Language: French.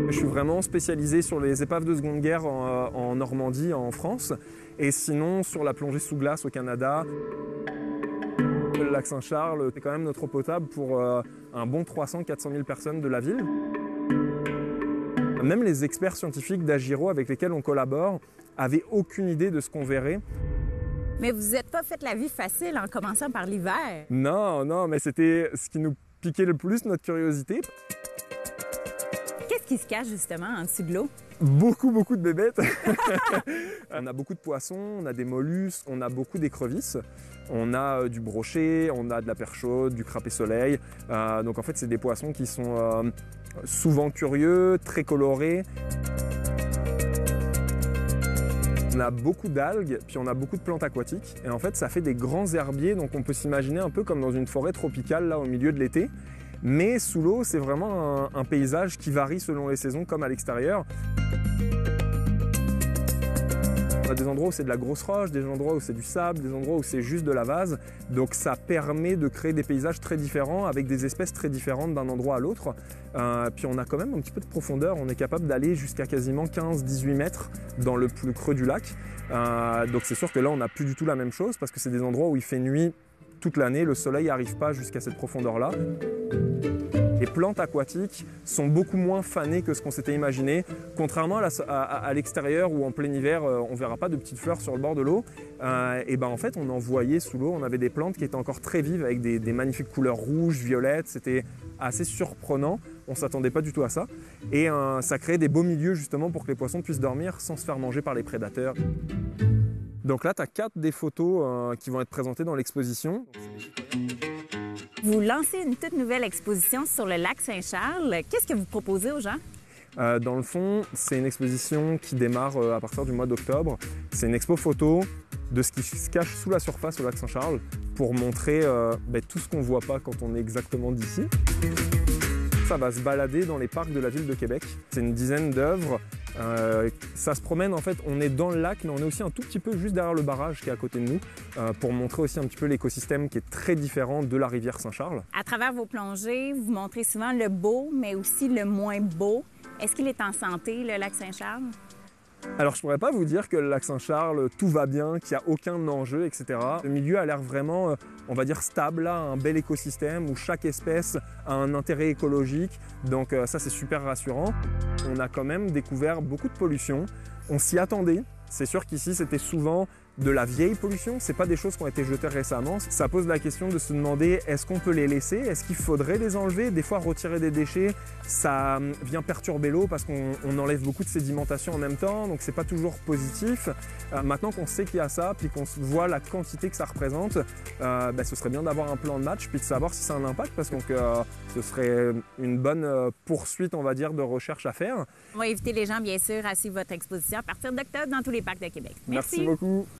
Je suis vraiment spécialisé sur les épaves de Seconde Guerre en Normandie, en France, et sinon sur la plongée sous glace au Canada. Le lac Saint-Charles, c'est quand même notre eau potable pour un bon 300-400 000 personnes de la ville. Même les experts scientifiques d'Agiro avec lesquels on collabore avaient aucune idée de ce qu'on verrait. Mais vous n'êtes pas fait la vie facile en commençant par l'hiver. Non, mais c'était ce qui nous piquait le plus, notre curiosité. Qu'est-ce qui se cache justement en dessous de l'eau? Beaucoup de bébêtes. On a beaucoup de poissons, on a des mollusques, on a beaucoup d'écrevisses. On a du brochet, on a de la perche chaude, du crapet soleil. Donc en fait, c'est des poissons qui sont souvent curieux, très colorés. On a beaucoup d'algues, puis on a beaucoup de plantes aquatiques. Et en fait, ça fait des grands herbiers, donc on peut s'imaginer un peu comme dans une forêt tropicale, là, au milieu de l'été. Mais sous l'eau, c'est vraiment un paysage qui varie selon les saisons, comme à l'extérieur. On a des endroits où c'est de la grosse roche, des endroits où c'est du sable, des endroits où c'est juste de la vase. Donc ça permet de créer des paysages très différents, avec des espèces très différentes d'un endroit à l'autre. Puis on a quand même un petit peu de profondeur, on est capable d'aller jusqu'à quasiment 15-18 mètres dans le plus creux du lac. Donc c'est sûr que là, on n'a plus du tout la même chose, parce que c'est des endroits où il fait nuit toute l'année, le soleil n'arrive pas jusqu'à cette profondeur-là. Les plantes aquatiques sont beaucoup moins fanées que ce qu'on s'était imaginé. Contrairement à l'extérieur où en plein hiver, on ne verra pas de petites fleurs sur le bord de l'eau. Et ben en fait, on en voyait sous l'eau. On avait des plantes qui étaient encore très vives avec des magnifiques couleurs rouges, violettes. C'était assez surprenant. On ne s'attendait pas du tout à ça. Et ça créait des beaux milieux justement pour que les poissons puissent dormir sans se faire manger par les prédateurs. Donc là, tu as 4 des photos qui vont être présentées dans l'exposition. Vous lancez une toute nouvelle exposition sur le lac Saint-Charles. Qu'est-ce que vous proposez aux gens? Dans le fond, c'est une exposition qui démarre à partir du mois d'octobre. C'est une expo photo de ce qui se cache sous la surface au lac Saint-Charles pour montrer tout ce qu'on ne voit pas quand on est exactement d'ici. Ça va se balader dans les parcs de la ville de Québec. C'est une dizaine d'œuvres. Ça se promène, en fait, on est dans le lac, mais on est aussi un tout petit peu juste derrière le barrage qui est à côté de nous, pour montrer aussi un petit peu l'écosystème qui est très différent de la rivière Saint-Charles. À travers vos plongées, vous montrez souvent le beau, mais aussi le moins beau. Est-ce qu'il est en santé, le lac Saint-Charles? Alors, je pourrais pas vous dire que le lac Saint-Charles, tout va bien, qu'il n'y a aucun enjeu, etc. Le milieu a l'air vraiment, on va dire, stable, là, un bel écosystème où chaque espèce a un intérêt écologique. Donc ça, c'est super rassurant. On a quand même découvert beaucoup de pollution. On s'y attendait. C'est sûr qu'ici, c'était souvent de la vieille pollution. C'est pas des choses qui ont été jetées récemment. Ça pose la question de se demander, est-ce qu'on peut les laisser? Est-ce qu'il faudrait les enlever? Des fois, retirer des déchets, ça vient perturber l'eau parce qu'on enlève beaucoup de sédimentation en même temps. Donc, c'est pas toujours positif. Maintenant qu'on sait qu'il y a ça, puis qu'on voit la quantité que ça représente, ce serait bien d'avoir un plan de match, puis de savoir si ça a un impact, parce que ce serait une bonne poursuite, on va dire, de recherche à faire. On va inviter les gens, bien sûr, à suivre votre exposition à partir d'octobre dans tous les parcs de Québec. Merci beaucoup.